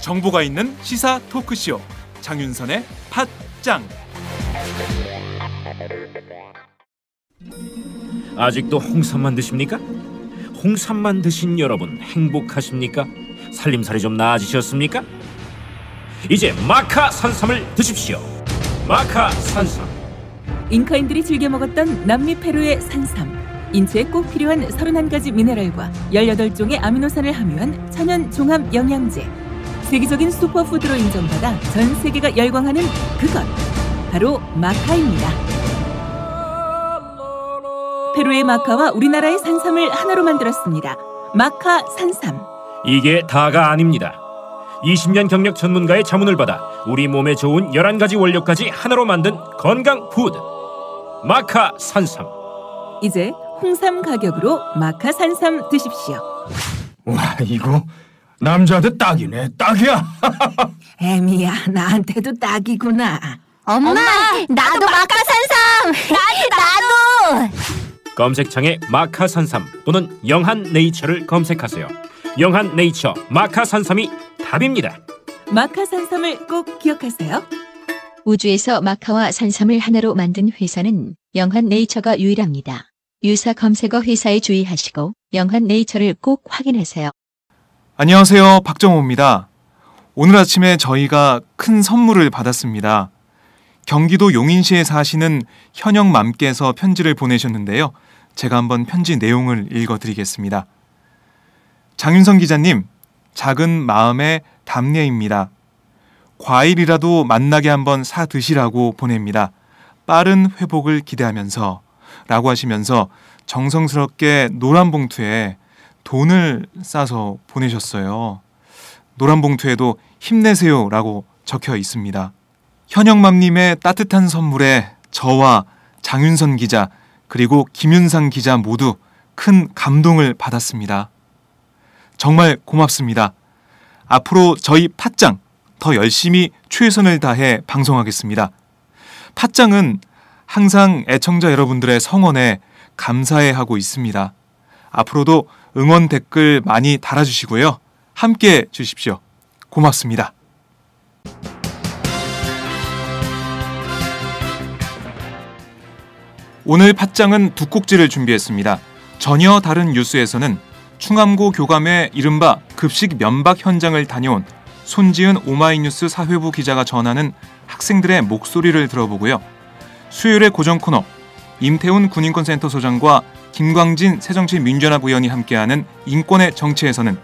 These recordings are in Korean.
정보가 있는 시사 토크쇼 장윤선의 팟짱. 아직도 홍삼만 드십니까? 홍삼만 드신 여러분 행복하십니까? 살림살이 좀 나아지셨습니까? 이제 마카 산삼을 드십시오. 마카 산삼. 잉카인들이 즐겨 먹었던 남미 페루의 산삼. 인체에 꼭 필요한 31가지 미네랄과 18종의 아미노산을 함유한 천연 종합 영양제. 세계적인 슈퍼푸드로 인정받아 전 세계가 열광하는 그것 바로 마카입니다. 페루의 마카와 우리나라의 산삼을 하나로 만들었습니다. 마카 산삼. 이게 다가 아닙니다. 20년 경력 전문가의 자문을 받아 우리 몸에 좋은 11가지 원료까지 하나로 만든 건강 푸드 마카 산삼. 이제 홍삼 가격으로 마카 산삼 드십시오. 와, 이거 남자한테 딱이네. 딱이야. 애미야, 나한테도 딱이구나. 엄마, 나도 마카 산삼. 나도. 검색창에 마카 산삼 또는 영한 네이처를 검색하세요. 영한 네이처 마카 산삼이 답입니다. 마카 산삼을 꼭 기억하세요. 우주에서 마카와 산삼을 하나로 만든 회사는 영한 네이처가 유일합니다. 유사 검색어 회사에 주의하시고 영한 네이처를 꼭 확인하세요. 안녕하세요, 박정호입니다. 오늘 아침에 저희가 큰 선물을 받았습니다. 경기도 용인시에 사시는 현영맘께서 편지를 보내셨는데요. 제가 한번 편지 내용을 읽어드리겠습니다. 장윤선 기자님, 작은 마음의 담례입니다. 과일이라도 맛나게 한번 사 드시라고 보냅니다. 빠른 회복을 기대하면서 라고 하시면서 정성스럽게 노란 봉투에 돈을 싸서 보내셨어요. 노란 봉투에도 힘내세요 라고 적혀 있습니다. 현영맘님의 따뜻한 선물에 저와 장윤선 기자 그리고 김윤상 기자 모두 큰 감동을 받았습니다. 정말 고맙습니다. 앞으로 저희 팟짱 더 열심히 최선을 다해 방송하겠습니다. 팟짱은 항상 애청자 여러분들의 성원에 감사해하고 있습니다. 앞으로도 응원 댓글 많이 달아주시고요. 함께 주십시오. 고맙습니다. 오늘 팟짱은 두 꼭지를 준비했습니다. 전혀 다른 뉴스에서는 충암고 교감의 이른바 급식 면박 현장을 다녀온 손지은 오마이뉴스 사회부 기자가 전하는 학생들의 목소리를 들어보고요. 수요일의 고정 코너 임태훈 군인권센터 소장과 김광진 새정치민주연합 의원이 함께하는 인권의 정치에서는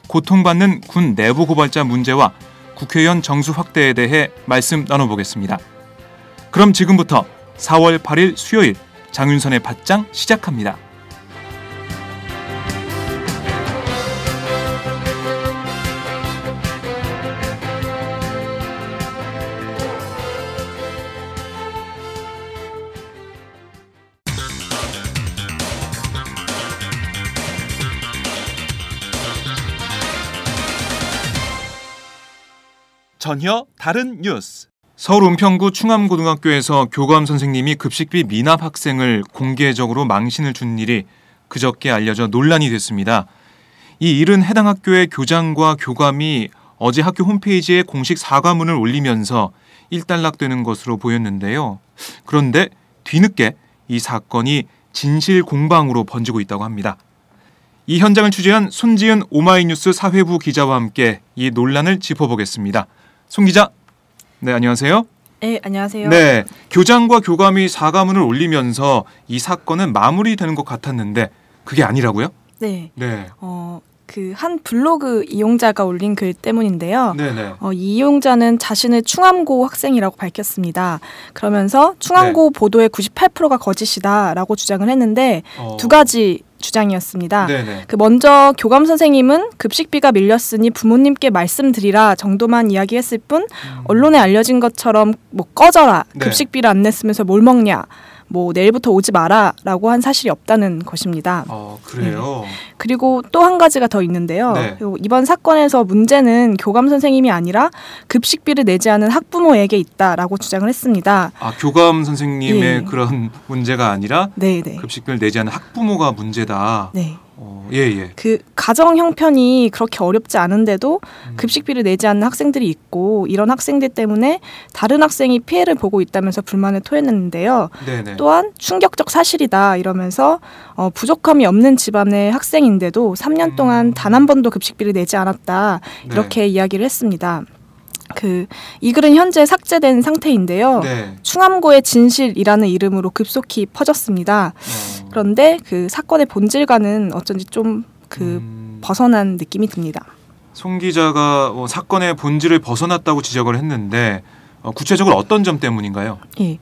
고통받는 군 내부 고발자 문제와 국회의원 정수 확대에 대해 말씀 나눠보겠습니다. 그럼 지금부터 4월 8일 수요일 장윤선의 팟짱 시작합니다. 전혀 다른 뉴스. 서울 은평구 충암고등학교에서 교감 선생님이 급식비 미납 학생을 공개적으로 망신을 준 일이 그저께 알려져 논란이 됐습니다. 이 일은 해당 학교의 교장과 교감이 어제 학교 홈페이지에 공식 사과문을 올리면서 일단락되는 것으로 보였는데요. 그런데 뒤늦게 이 사건이 진실 공방으로 번지고 있다고 합니다. 이 현장을 취재한 손지은 오마이뉴스 사회부 기자와 함께 이 논란을 짚어보겠습니다. 손 기자. 네, 안녕하세요. 네, 안녕하세요. 네, 교장과 교감이 사과문을 올리면서 이 사건은 마무리되는 것 같았는데 그게 아니라고요? 네. 네. 그 한 블로그 이용자가 올린 글 때문인데요. 네네. 이 이용자는 자신을 충암고 학생이라고 밝혔습니다. 그러면서 충암고 보도의 98%가 거짓이다라고 주장을 했는데 두 가지 주장이었습니다. 네네. 그 먼저 교감 선생님은 급식비가 밀렸으니 부모님께 말씀드리라 정도만 이야기했을 뿐 언론에 알려진 것처럼 뭐 꺼져라, 네. 급식비를 안 냈으면서 뭘 먹냐, 뭐 내일부터 오지 마라라고 한 사실이 없다는 것입니다. 그래요. 네. 그리고 또 한 가지가 더 있는데요. 네. 이번 사건에서 문제는 교감 선생님이 아니라 급식비를 내지 않은 학부모에게 있다라고 주장을 했습니다. 교감 선생님의 예. 그런 문제가 아니라 네. 급식비를 내지 않은 학부모가 문제다. 네. 예. 그 가정 형편이 그렇게 어렵지 않은데도 급식비를 내지 않는 학생들이 있고 이런 학생들 때문에 다른 학생이 피해를 보고 있다면서 불만을 토했는데요. 네네. 또한 충격적 사실이다 이러면서 부족함이 없는 집안의 학생인데도 3년 동안 단 한 번도 급식비를 내지 않았다 이렇게 이야기를 했습니다. 이 글은 현재 삭제된 상태인데요. 네. 충암고의 진실이라는 이름으로 급속히 퍼졌습니다. 그런데 그 사건의 본질과는 어쩐지 좀 벗어난 느낌이 듭니다. 송 기자가 사건의 본질을 벗어났다고 지적을 했는데 구체적으로 어떤 점 때문인가요? 예,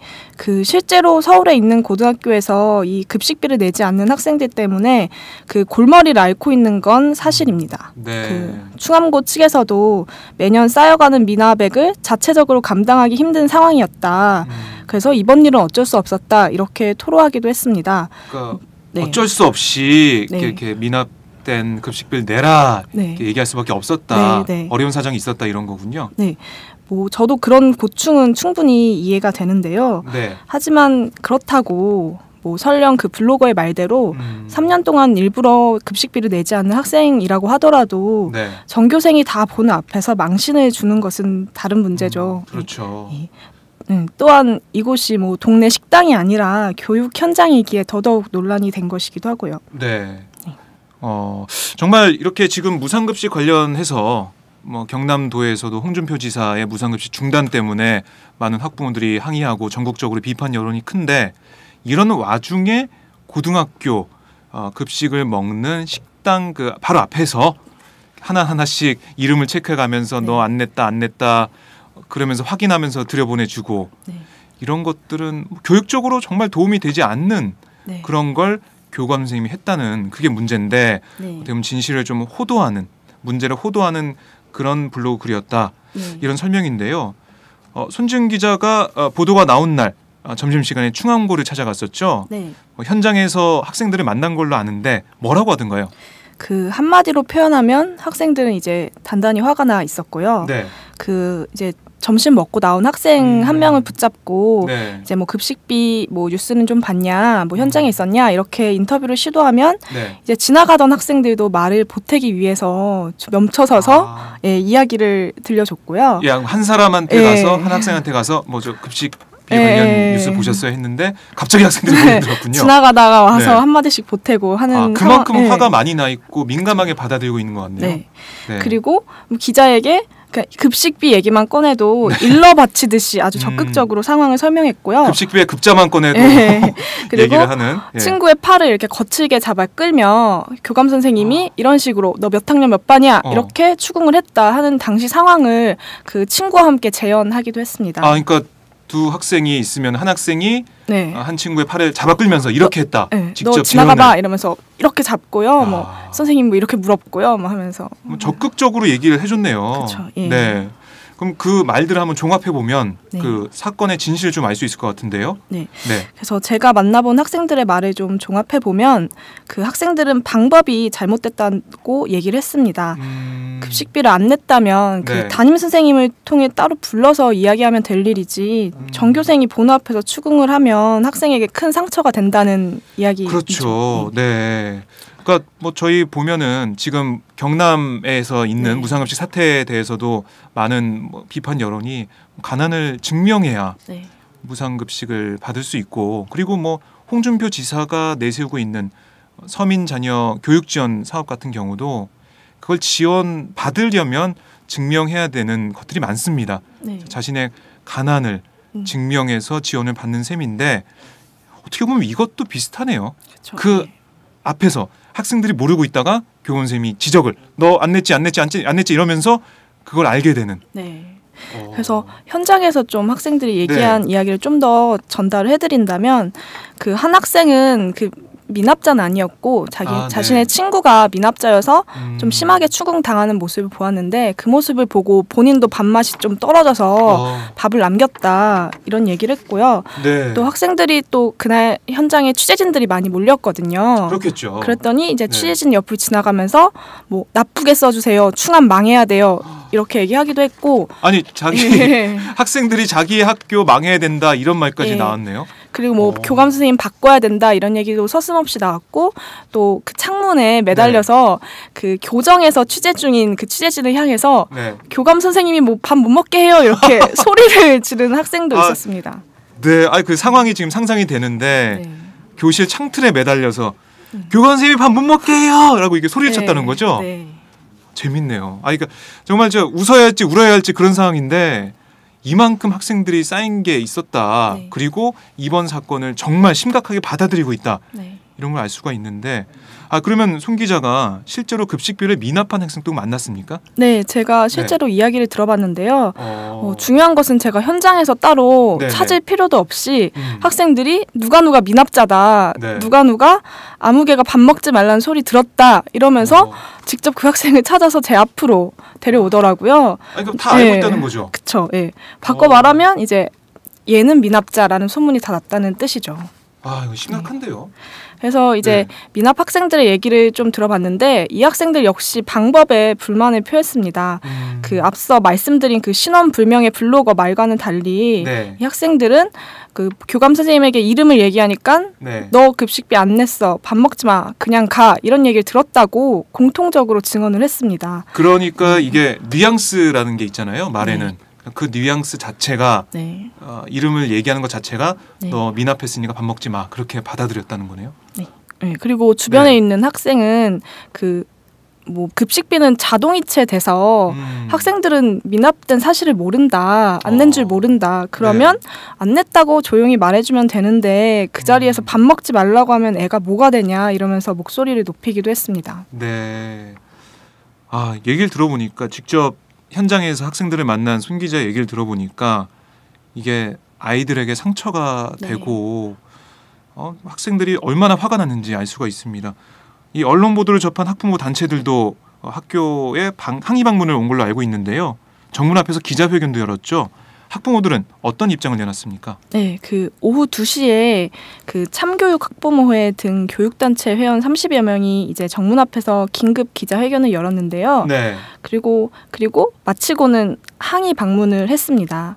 실제로 서울에 있는 고등학교에서 이 급식비를 내지 않는 학생들 때문에 그 골머리를 앓고 있는 건 사실입니다. 네. 충암고 측에서도 매년 쌓여가는 미납액을 자체적으로 감당하기 힘든 상황이었다. 그래서 이번 일은 어쩔 수 없었다 이렇게 토로하기도 했습니다. 그러니까 어쩔 수 없이 이렇게 미납된 급식비를 내라 이렇게 얘기할 수밖에 없었다. 어려운 사정이 있었다 이런 거군요. 네. 저도 그런 고충은 충분히 이해가 되는데요. 네. 하지만 그렇다고 설령 그 블로거의 말대로 3년 동안 일부러 급식비를 내지 않는 학생이라고 하더라도 전교생이 다 보는 앞에서 망신을 주는 것은 다른 문제죠. 그렇죠. 또한 이곳이 동네 식당이 아니라 교육 현장이기에 더더욱 논란이 된 것이기도 하고요. 네. 정말 이렇게 지금 무상급식 관련해서 경남도에서도 홍준표 지사의 무상급식 중단 때문에 많은 학부모들이 항의하고 전국적으로 비판 여론이 큰데 이런 와중에 고등학교 급식을 먹는 식당 바로 앞에서 하나하나씩 이름을 체크해가면서 너 안 냈다 그러면서 확인하면서 들여보내주고 이런 것들은 교육적으로 정말 도움이 되지 않는 그런 걸 교감 선생님이 했다는 그게 문제인데 어떻게 보면 진실을 좀 호도하는 문제를 호도하는 그런 블로그 글이었다 이런 설명인데요. 손지은 기자가 보도가 나온 날 점심시간에 충암고를 찾아갔었죠. 현장에서 학생들을 만난 걸로 아는데 뭐라고 하던가요? 한마디로 표현하면 학생들은 이제 단단히 화가 나 있었고요. 이제 점심 먹고 나온 학생 한 명을 붙잡고 이제 급식비 뉴스는 좀 봤냐, 현장에 있었냐 이렇게 인터뷰를 시도하면 이제 지나가던 학생들도 말을 보태기 위해서 멈춰서서 이야기를 들려줬고요. 한 사람한테 가서 한 학생한테 가서 저 급식비 관련 뉴스 보셨어요 했는데 갑자기 학생들이 몰려들었군요. 지나가다가 와서 한 마디씩 보태고 하는 그만큼 화가 많이 나 있고 민감하게 받아들이고 있는 것 같네요. 그리고 기자에게 급식비 얘기만 꺼내도 일러 바치듯이 아주 적극적으로 상황을 설명했고요. 급식비의 급자만 꺼내도 그리고 얘기를 하는 친구의 팔을 이렇게 거칠게 잡아 끌며 교감 선생님이 이런 식으로 너 몇 학년 몇 반이야 이렇게 추궁을 했다 하는 당시 상황을 그 친구와 함께 재연하기도 했습니다. 그러니까 두 학생이 있으면 한 학생이 한 친구의 팔을 잡아 끌면서 이렇게 했다. 직접 너 지나가봐 이러면서 이렇게 잡고요. 선생님 이렇게 물었고요. 하면서 적극적으로 얘기를 해줬네요. 그쵸, 네. 그럼 그 말들을 한번 종합해 보면 그 사건의 진실을 좀 알 수 있을 것 같은데요. 그래서 제가 만나본 학생들의 말을 좀 종합해 보면 그 학생들은 방법이 잘못됐다고 얘기를 했습니다. 급식비를 안 냈다면 그 담임 선생님을 통해 따로 불러서 이야기하면 될 일이지 전교생이 보는 앞에서 추궁을 하면 학생에게 큰 상처가 된다는 이야기죠. 그렇죠. 네. 그러니까 저희 보면은 지금 경남에서 있는 무상급식 사태에 대해서도 많은 비판 여론이 가난을 증명해야 무상급식을 받을 수 있고 그리고 홍준표 지사가 내세우고 있는 서민 자녀 교육 지원 사업 같은 경우도 그걸 지원 받으려면 증명해야 되는 것들이 많습니다. 자신의 가난을 증명해서 지원을 받는 셈인데 어떻게 보면 이것도 비슷하네요. 그 앞에서 학생들이 모르고 있다가 교원 선생님이 지적을 너 안 냈지 이러면서 그걸 알게 되는. 그래서 현장에서 좀 학생들이 얘기한 이야기를 좀 더 전달을 해드린다면 그 한 학생은 미납자는 아니었고 자신의 친구가 미납자여서 좀 심하게 추궁당하는 모습을 보았는데 그 모습을 보고 본인도 밥맛이 좀 떨어져서 밥을 남겼다 이런 얘기를 했고요. 네. 또 학생들이 또 그날 현장에 취재진들이 많이 몰렸거든요. 그렇겠죠. 그랬더니 이제 취재진 옆을 지나가면서 뭐 나쁘게 써주세요. 충암 망해야 돼요. 이렇게 얘기하기도 했고 아니 자기 학생들이 자기 학교 망해야 된다 이런 말까지 나왔네요. 그리고 뭐 교감 선생님 바꿔야 된다 이런 얘기도 서슴없이 나왔고 또 그 창문에 매달려서 그 교정에서 취재 중인 그 취재진을 향해서 교감 선생님이 뭐 밥 못 먹게 해요 이렇게 소리를 지르는 학생도 있었습니다. 네, 그 상황이 지금 상상이 되는데 교실 창틀에 매달려서 교감 선생님이 밥 못 먹게 해요라고 이게 소리를 쳤다는 거죠. 네. 재밌네요. 그러니까 정말 웃어야 할지 울어야 할지 그런 상황인데 이만큼 학생들이 쌓인 게 있었다. 그리고 이번 사건을 정말 심각하게 받아들이고 있다. 이런 걸 알 수가 있는데 그러면 손 기자가 실제로 급식비를 미납한 학생도 만났습니까? 네, 제가 실제로 이야기를 들어봤는데요. 중요한 것은 제가 현장에서 따로 찾을 필요도 없이 학생들이 누가 미납자다, 누가 아무개가 밥 먹지 말라는 소리 들었다 이러면서 직접 그 학생을 찾아서 제 앞으로 데려오더라고요. 그럼 다 알고 있다는 거죠? 그렇죠. 바꿔 말하면 이제 얘는 미납자라는 소문이 다 났다는 뜻이죠. 이거 심각한데요. 그래서 이제 미납 학생들의 얘기를 좀 들어봤는데 이 학생들 역시 방법에 불만을 표했습니다. 그 앞서 말씀드린 그 신원 불명의 블로거 말과는 달리 이 학생들은 그 교감 선생님에게 이름을 얘기하니까 너 급식비 안 냈어, 밥 먹지 마, 그냥 가 이런 얘기를 들었다고 공통적으로 증언을 했습니다. 그러니까 이게 뉘앙스라는 게 있잖아요. 말에는. 그 뉘앙스 자체가 이름을 얘기하는 것 자체가 너 미납했으니까 밥 먹지 마 그렇게 받아들였다는 거네요. 네. 그리고 주변에 있는 학생은 그 뭐 급식비는 자동이체 돼서 학생들은 미납된 사실을 모른다, 안 낸 줄 모른다. 그러면 안 냈다고 조용히 말해주면 되는데 그 자리에서 밥 먹지 말라고 하면 애가 뭐가 되냐 이러면서 목소리를 높이기도 했습니다. 네. 얘기를 들어보니까 직접 현장에서 학생들을 만난 손 기자 얘기를 들어보니까 이게 아이들에게 상처가 되고 학생들이 얼마나 화가 났는지 알 수가 있습니다. 이 언론 보도를 접한 학부모 단체들도 학교에 항의 방문을 온 걸로 알고 있는데요. 정문 앞에서 기자회견도 열었죠. 학부모들은 어떤 입장을 내놨습니까? 네, 그 오후 2시에 그 참교육 학부모회 등 교육단체 회원 30여 명이 이제 정문 앞에서 긴급 기자회견을 열었는데요. 그리고 마치고는 항의 방문을 했습니다.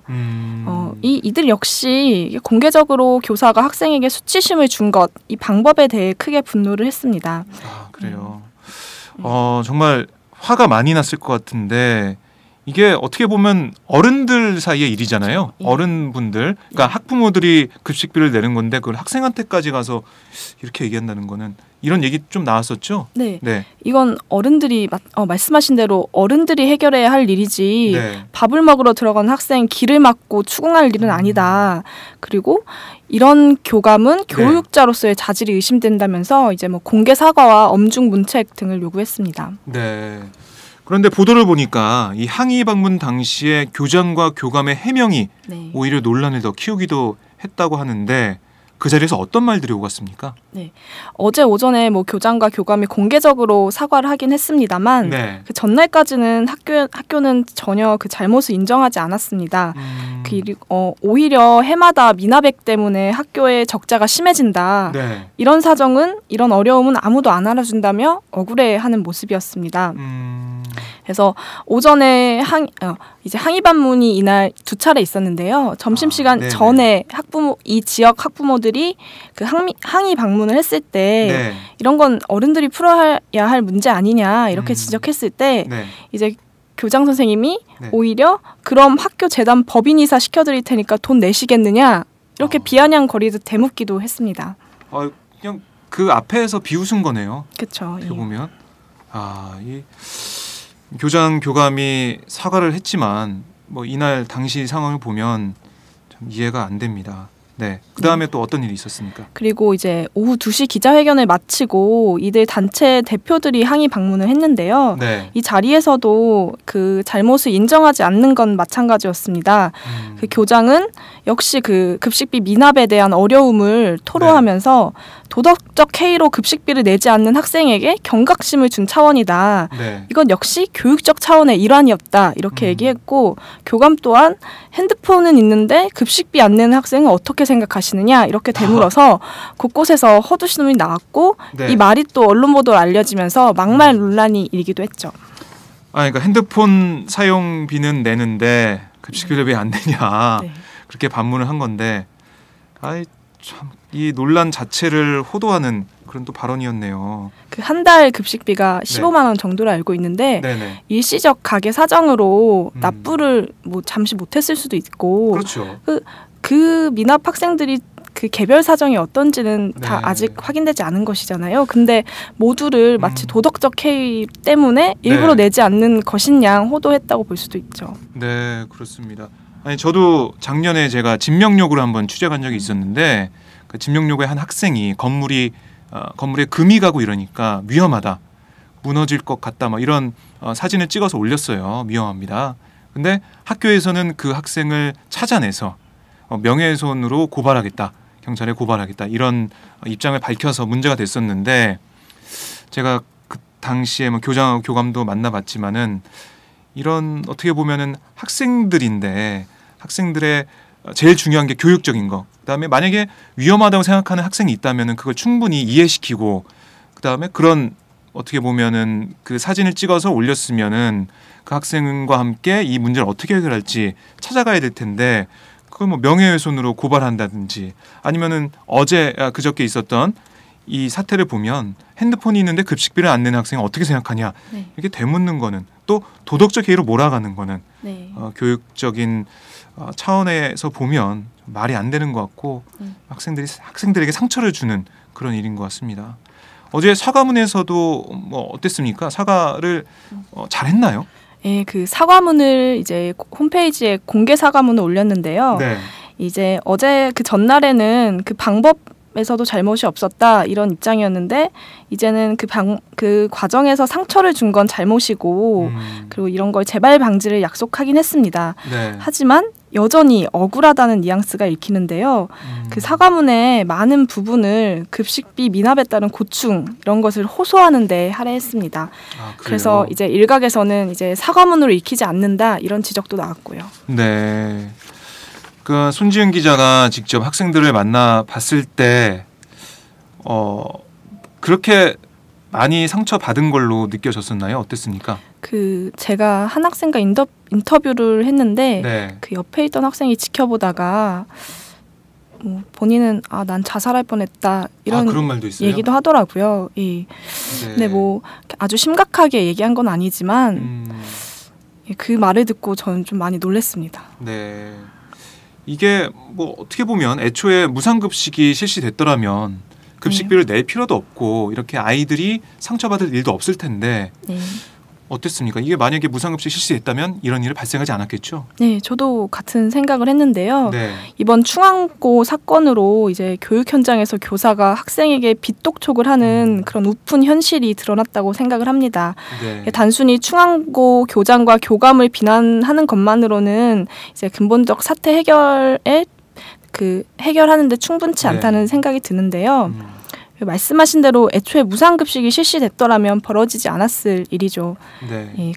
이들 역시 공개적으로 교사가 학생에게 수치심을 준 것, 이 방법에 대해 크게 분노를 했습니다. 그래요. 정말 화가 많이 났을 것 같은데 이게 어떻게 보면 어른들 사이의 일이잖아요. 어른분들, 그러니까 학부모들이 급식비를 내는 건데 그걸 학생한테까지 가서 이렇게 얘기한다는 거는 이런 얘기 좀 나왔었죠? 네. 이건 어른들이 말씀하신 대로 어른들이 해결해야 할 일이지 밥을 먹으러 들어간 학생 길을 막고 추궁할 일은 아니다. 그리고 이런 교감은 교육자로서의 자질이 의심된다면서 이제 뭐 공개 사과와 엄중 문책 등을 요구했습니다. 네. 그런데 보도를 보니까 이 항의 방문 당시에 교장과 교감의 해명이 오히려 논란을 더 키우기도 했다고 하는데 그 자리에서 어떤 말들이 오갔습니까? 네, 어제 오전에 뭐 교장과 교감이 공개적으로 사과를 하긴 했습니다만 그 전날까지는 학교는 전혀 그 잘못을 인정하지 않았습니다. 그리고 오히려 해마다 미납액 때문에 학교의 적자가 심해진다. 이런 사정은 이런 어려움은 아무도 안 알아준다며 억울해하는 모습이었습니다. 그래서 오전에 이제 항의 방문이 이날 2차례 있었는데요. 점심시간 전에 이 지역 학부모들이 그 항의 방문을 했을 때 이런 건 어른들이 풀어야 할 문제 아니냐 이렇게 지적했을 때 이제 교장 선생님이 오히려 그럼 학교 재단 법인이사 시켜드릴 테니까 돈 내시겠느냐 이렇게 비아냥거리듯 대묻기도 했습니다. 그냥 그 앞에서 비웃은 거네요. 그렇죠. 어떻게 보면 이 교장 교감이 사과를 했지만 뭐 이날 당시 상황을 보면 참 이해가 안 됩니다. 그 다음에 또 어떤 일이 있었습니까? 그리고 이제 오후 2시 기자회견을 마치고 이들 단체 대표들이 항의 방문을 했는데요. 이 자리에서도 그 잘못을 인정하지 않는 건 마찬가지였습니다. 그 교장은 역시 그 급식비 미납에 대한 어려움을 토로하면서 도덕적 해이로 급식비를 내지 않는 학생에게 경각심을 준 차원이다. 네. 이건 역시 교육적 차원의 일환이었다. 이렇게 얘기했고 교감 또한 핸드폰은 있는데 급식비 안 내는 학생은 어떻게 생각하시느냐 이렇게 되물어서 곳곳에서 헛웃음이 나왔고 네. 이 말이 또 언론 보도로 알려지면서 막말 논란이 일기도 했죠. 그러니까 핸드폰 사용비는 내는데 급식비를 왜 안 내냐 네. 그렇게 반문을 한 건데 참 이 논란 자체를 호도하는 그런 또 발언이었네요. 그 한 달 급식비가 15만 원 정도로 알고 있는데 네네. 일시적 가게 사정으로 납부를 뭐 잠시 못했을 수도 있고 그렇죠. 그 미납 학생들이 그 개별 사정이 어떤지는 다 아직 확인되지 않은 것이잖아요. 근데 모두를 마치 도덕적 해이 때문에 일부러 내지 않는 것인 양 호도했다고 볼 수도 있죠. 네, 그렇습니다. 아니 저도 작년에 제가 진명록으로 한번 취재 간 적이 있었는데 그 진명록의 한 학생이 건물에 금이 가고 이러니까 위험하다, 무너질 것 같다, 막 이런 사진을 찍어서 올렸어요. 위험합니다. 근데 학교에서는 그 학생을 찾아내서 명예훼손으로 고발하겠다, 경찰에 고발하겠다 이런 입장을 밝혀서 문제가 됐었는데 제가 그 당시에 뭐 교장하고 교감도 만나봤지만은 이런 어떻게 보면은 학생들인데 학생들의 제일 중요한 게 교육적인 거. 그다음에 만약에 위험하다고 생각하는 학생이 있다면은 그걸 충분히 이해시키고 그다음에 그런 어떻게 보면은 그 사진을 찍어서 올렸으면은 그 학생과 함께 이 문제를 어떻게 해결할지 찾아가야 될 텐데 그걸 뭐 명예훼손으로 고발한다든지 아니면은 그저께 있었던 이 사태를 보면 핸드폰이 있는데 급식비를 안 내는 학생이 어떻게 생각하냐 이렇게 되묻는 거는 또 도덕적 해이로 몰아가는 거는 교육적인 차원에서 보면 말이 안 되는 것 같고 학생들에게 상처를 주는 그런 일인 것 같습니다. 어제 사과문에서도 뭐 어땠습니까? 사과를 잘했나요? 네, 그 사과문을 이제 홈페이지에 공개 사과문을 올렸는데요. 네. 이제 어제 그 전날에는 그 방법에서도 잘못이 없었다 이런 입장이었는데 이제는 그 과정에서 상처를 준 건 잘못이고 그리고 이런 걸 재발 방지를 약속하긴 했습니다. 네. 하지만 여전히 억울하다는 뉘앙스가 읽히는데요. 그 사과문의 많은 부분을 급식비 미납에 따른 고충 이런 것을 호소하는 데 할애했습니다. 그래서 이제 일각에서는 이제 사과문으로 읽히지 않는다 이런 지적도 나왔고요. 네. 그 손지은 기자가 직접 학생들을 만나 봤을 때 그렇게 많이 상처받은 걸로 느껴졌었나요? 어땠습니까? 제가 한 학생과 인터뷰를 했는데 그 옆에 있던 학생이 지켜보다가 본인은 난 자살할 뻔했다 이런 그런 말도 있어요? 얘기도 하더라고요. 네. 근데 뭐 아주 심각하게 얘기한 건 아니지만 그 말을 듣고 저는 좀 많이 놀랐습니다. 네. 이게 뭐 어떻게 보면 애초에 무상급식이 실시됐더라면 급식비를 낼 필요도 없고 이렇게 아이들이 상처받을 일도 없을 텐데 어땠습니까? 이게 만약에 무상급식 실시됐다면 이런 일이 발생하지 않았겠죠? 네, 저도 같은 생각을 했는데요. 이번 충암고 사건으로 이제 교육 현장에서 교사가 학생에게 빚독촉을 하는 그런 우픈 현실이 드러났다고 생각을 합니다. 단순히 충암고 교장과 교감을 비난하는 것만으로는 이제 근본적 사태 해결하는데 충분치 않다는 생각이 드는데요. 말씀하신 대로 애초에 무상급식이 실시됐더라면 벌어지지 않았을 일이죠.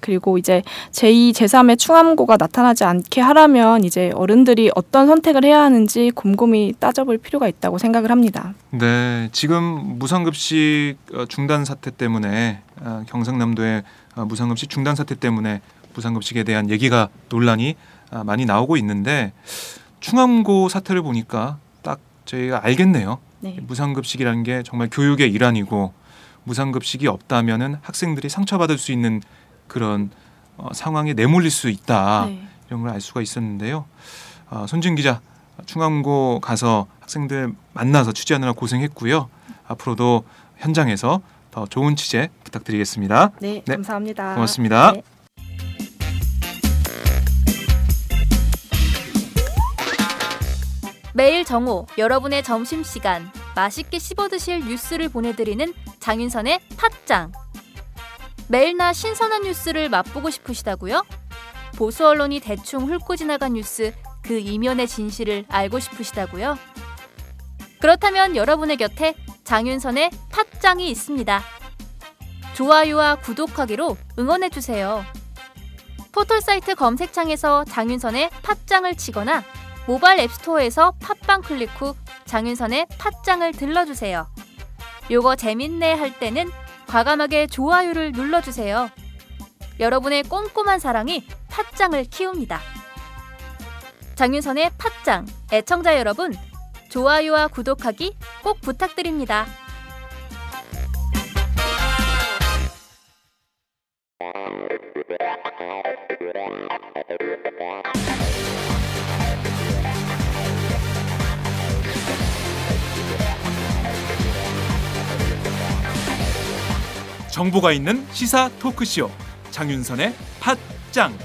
그리고 이제 제2, 제3의 충암고가 나타나지 않게 하려면 이제 어른들이 어떤 선택을 해야 하는지 곰곰이 따져볼 필요가 있다고 생각을 합니다. 네, 지금 무상급식 중단 사태 때문에 경상남도의 무상급식 중단 사태 때문에 무상급식에 대한 얘기가 논란이 많이 나오고 있는데 충암고 사태를 보니까 딱 저희가 알겠네요. 무상급식이라는 게 정말 교육의 일환이고 무상급식이 없다면은 학생들이 상처받을 수 있는 그런 상황에 내몰릴 수 있다. 이런 걸 알 수가 있었는데요. 손지은 기자, 충암고 가서 학생들 만나서 취재하느라 고생했고요. 앞으로도 현장에서 더 좋은 취재 부탁드리겠습니다. 네, 감사합니다. 고맙습니다. 네. 매일 정오 여러분의 점심시간 맛있게 씹어드실 뉴스를 보내드리는 장윤선의 팟짱. 매일나 신선한 뉴스를 맛보고 싶으시다고요? 보수 언론이 대충 훑고 지나간 뉴스 그 이면의 진실을 알고 싶으시다고요? 그렇다면 여러분의 곁에 장윤선의 팟짱이 있습니다. 좋아요와 구독하기로 응원해주세요. 포털사이트 검색창에서 장윤선의 팟짱을 치거나 모바일 앱스토어에서 팟빵 클릭 후 장윤선의 팟짱을 들러주세요. 요거 재밌네 할 때는 과감하게 좋아요를 눌러주세요. 여러분의 꼼꼼한 사랑이 팟짱을 키웁니다. 장윤선의 팟짱, 애청자 여러분, 좋아요와 구독하기 꼭 부탁드립니다. 정보가 있는 시사 토크쇼 장윤선의 팟짱.